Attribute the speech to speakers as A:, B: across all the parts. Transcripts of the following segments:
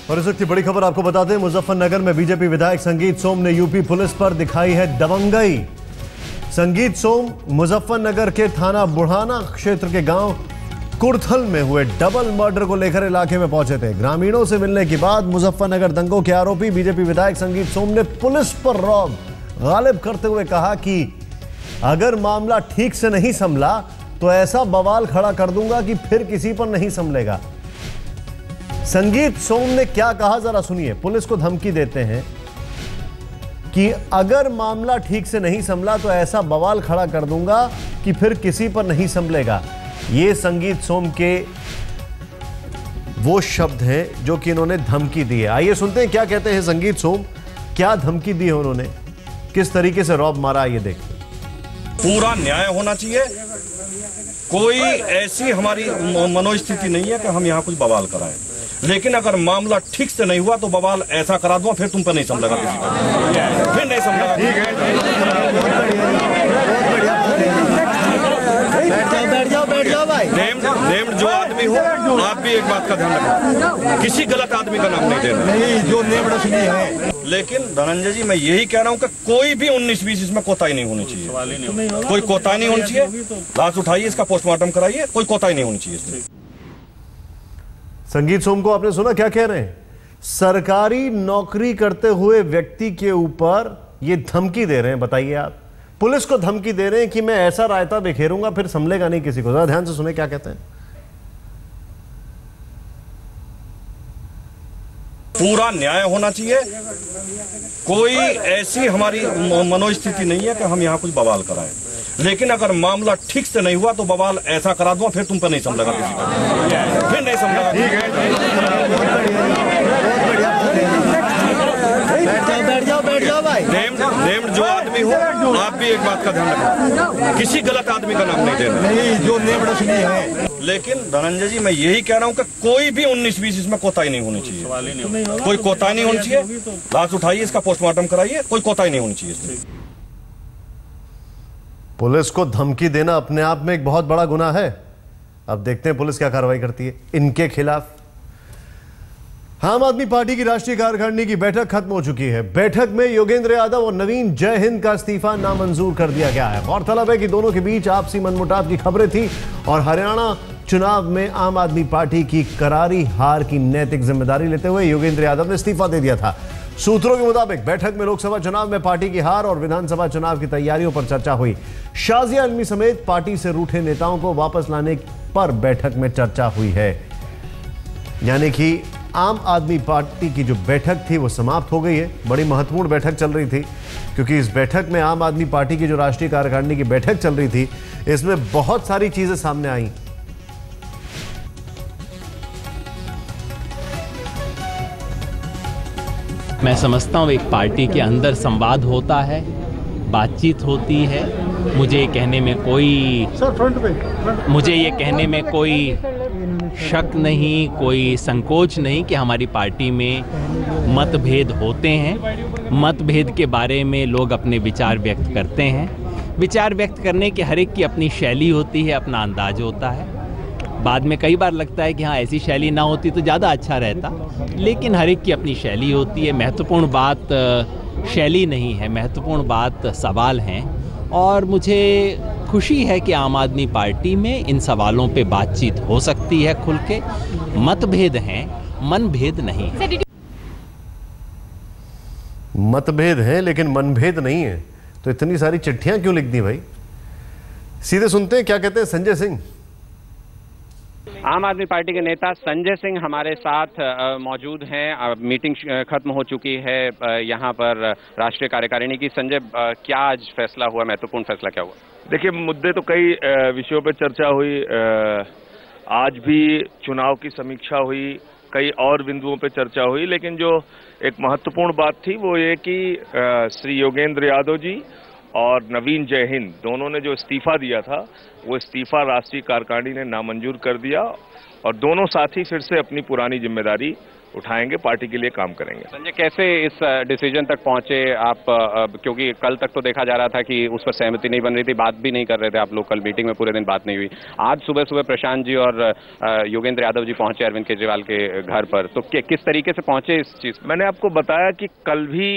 A: और इस वक्त की बड़ी खबर आपको बताते हैं, मुजफ्फरनगर में बीजेपी विधायक संगीत सोम ने यूपी पुलिस पर दिखाई है दबंगई। संगीत सोम मुजफ्फरनगर के थाना बुढ़ाना क्षेत्र के गांव कुर्थल में हुए डबल मर्डर को लेकर इलाके में पहुंचे थे। ग्रामीणों से मिलने के बाद मुजफ्फरनगर दंगों के आरोपी बीजेपी विधायक संगीत सोम ने पुलिस पर रौब गालिब करते हुए कहा कि अगर मामला ठीक से नहीं संभला तो ऐसा बवाल खड़ा कर दूंगा कि फिर किसी पर नहीं संभलेगा। संगीत सोम ने क्या कहा जरा सुनिए। पुलिस को धमकी देते हैं कि अगर मामला ठीक से नहीं संभला तो ऐसा बवाल खड़ा कर दूंगा कि फिर किसी पर नहीं संभलेगा। ये संगीत सोम के वो शब्द हैं जो कि इन्होंने धमकी दी है। आइए सुनते हैं क्या कहते हैं संगीत सोम, क्या धमकी दी है उन्होंने, किस तरीके से रौब मारा, ये देखते हैं।
B: पूरा न्याय होना चाहिए। कोई ऐसी हमारी मनोस्थिति नहीं है कि हम यहाँ कुछ बवाल कराएं, लेकिन अगर मामला ठीक से नहीं हुआ तो बवाल ऐसा करा दूंगा फिर तुम पर नहीं समझेगा, किसी का फिर नहीं समझेगा।
C: बैठ जाओ भाई।
B: नेम्ड जो आदमी हो, आप भी एक बात का ध्यान रखना, किसी गलत आदमी का नाम नहीं देना।
C: नहीं, जो नेम्ड है।
B: लेकिन धनंजय जी, मैं यही कह रहा हूँ कि कोई भी 19-20 इसमें कोताही नहीं होनी चाहिए। कोई कोताही नहीं होनी चाहिए। लाश उठाइए, इसका पोस्टमार्टम कराइए, कोई कोताही नहीं होनी चाहिए इसमें।
A: संगीत सोम को आपने सुना क्या कह रहे हैं। सरकारी नौकरी करते हुए व्यक्ति के ऊपर ये धमकी दे रहे हैं। बताइए आप, पुलिस को धमकी दे रहे हैं कि मैं ऐसा रायता बिखेरूंगा फिर संभलेगा नहीं किसी को। जरा ध्यान से सुने क्या कहते हैं।
B: पूरा न्याय होना चाहिए। कोई ऐसी हमारी मनोस्थिति नहीं है कि हम यहाँ कुछ बवाल कराएं, लेकिन अगर मामला ठीक से नहीं हुआ तो बवाल ऐसा करा दूंगा फिर तुम पर नहीं समझेगा, किसी का फिर नहीं समझेगा।
C: बैठ जाओ भाई।
B: नेम्ड जो आदमी हो, आप भी एक बात का ध्यान रखना, किसी गलत आदमी का नाम नहीं देना।
C: नहीं, जो नेम्ड है।
B: लेकिन धनंजय जी, मैं यही कह रहा हूँ कि कोई भी 19-20 इसमें कोताही नहीं होनी चाहिए। कोई कोताही नहीं होनी चाहिए। लाश उठाइए, इसका पोस्टमार्टम कराइए, कोई कोताही नहीं होनी चाहिए इसमें।
A: पुलिस को धमकी देना अपने आप में एक बहुत बड़ा गुनाह है। अब देखते हैं पुलिस क्या कार्रवाई करती है इनके खिलाफ। आम आदमी पार्टी की राष्ट्रीय कार्यकारिणी की बैठक खत्म हो चुकी है। बैठक में योगेंद्र यादव और नवीन जयहिंद का इस्तीफा नामंजूर कर दिया गया है। गौरतलब है कि दोनों के बीच आपसी मनमुटाव की खबरें थी और हरियाणा चुनाव में आम आदमी पार्टी की करारी हार की नैतिक जिम्मेदारी लेते हुए योगेंद्र यादव ने इस्तीफा दे दिया था। सूत्रों के मुताबिक बैठक में लोकसभा चुनाव में पार्टी की हार और विधानसभा चुनाव की तैयारियों पर चर्चा हुई। शाजिया अल्मी समेत पार्टी से रूठे नेताओं को वापस लाने पर बैठक में चर्चा हुई है। यानी कि आम आदमी पार्टी की जो बैठक थी वो समाप्त हो गई है। बड़ी महत्वपूर्ण बैठक चल रही थी, क्योंकि इस बैठक में आम आदमी पार्टी की जो राष्ट्रीय कार्यकारिणी की बैठक चल रही थी, इसमें बहुत सारी चीजें सामने आई।
D: मैं समझता हूँ एक पार्टी के अंदर संवाद होता है, बातचीत होती है। मुझे ये कहने में कोई शक नहीं, कोई संकोच नहीं कि हमारी पार्टी में मतभेद होते हैं। मतभेद के बारे में लोग अपने विचार व्यक्त करते हैं। विचार व्यक्त करने की हर एक की अपनी शैली होती है, अपना अंदाज होता है। बाद में कई बार लगता है कि हाँ, ऐसी शैली ना होती तो ज़्यादा अच्छा रहता, लेकिन हर एक की अपनी शैली होती है। महत्वपूर्ण बात शैली नहीं है, महत्वपूर्ण बात सवाल हैं। और मुझे खुशी है कि आम आदमी पार्टी में इन सवालों पे बातचीत हो सकती है खुल के। मतभेद हैं, मनभेद नहीं है।
A: मतभेद हैं लेकिन मनभेद नहीं है, तो इतनी सारी चिट्ठियां क्यों लिख दी भाई। सीधे सुनते हैं क्या कहते हैं संजय सिंह।
E: आम आदमी पार्टी के नेता संजय सिंह हमारे साथ मौजूद हैं। मीटिंग खत्म हो चुकी है यहाँ पर राष्ट्रीय कार्यकारिणी की। संजय, क्या आज फैसला हुआ, महत्वपूर्ण फैसला क्या हुआ?
F: देखिए, मुद्दे तो कई विषयों पर चर्चा हुई। आज भी चुनाव की समीक्षा हुई, कई और बिंदुओं पर चर्चा हुई, लेकिन जो एक महत्वपूर्ण बात थी वो ये कि श्री योगेंद्र यादव जी और नवीन जयहिंद दोनों ने जो इस्तीफा दिया था वो इस्तीफा राष्ट्रीय कार्यकारिणी ने नामंजूर कर दिया और दोनों साथी फिर से अपनी पुरानी जिम्मेदारी उठाएंगे, पार्टी के लिए काम करेंगे।
E: संजय, कैसे इस डिसीजन तक पहुंचे आप? क्योंकि कल तक तो देखा जा रहा था कि उस पर सहमति नहीं बन रही थी, बात भी नहीं कर रहे थे आप लोग, कल मीटिंग में पूरे दिन बात नहीं हुई। आज सुबह सुबह प्रशांत जी और योगेंद्र यादव जी पहुंचे अरविंद केजरीवाल के घर पर, तो किस तरीके से पहुंचे इस चीज?
F: मैंने आपको बताया कि कल भी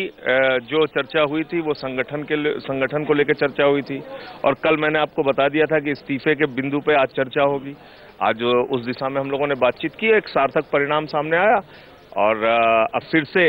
F: जो चर्चा हुई थी वो संगठन को लेकर चर्चा हुई थी, और कल मैंने आपको बता दिया था कि इस्तीफे के बिंदु पे आज चर्चा होगी। आज उस दिशा में हम लोगों ने बातचीत की, एक सार्थक परिणाम सामने आया, और अब फिर से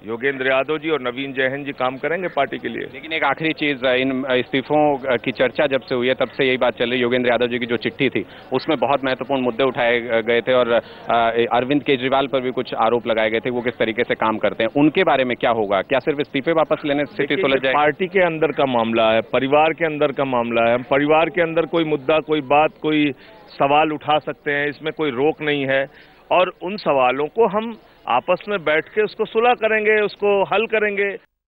F: योगेंद्र यादव जी और नवीन जयहिंद जी काम करेंगे पार्टी के लिए।
E: लेकिन एक आखिरी चीज, इन इस्तीफों की चर्चा जब से हुई है तब से यही बात चल रही है, योगेंद्र यादव जी की जो चिट्ठी थी उसमें बहुत महत्वपूर्ण मुद्दे उठाए गए थे, और अरविंद केजरीवाल पर भी कुछ आरोप लगाए गए थे, वो किस तरीके से काम करते हैं, उनके बारे में क्या होगा? क्या सिर्फ इस्तीफे वापस लेने से स्थिति सुलझ जाएगी?
F: पार्टी के अंदर का मामला है, परिवार के अंदर का मामला है। हम परिवार के अंदर कोई मुद्दा, कोई बात, कोई सवाल उठा सकते हैं, इसमें कोई रोक नहीं है, और उन सवालों को हम आपस में बैठ के उसको सुलह करेंगे, उसको हल करेंगे।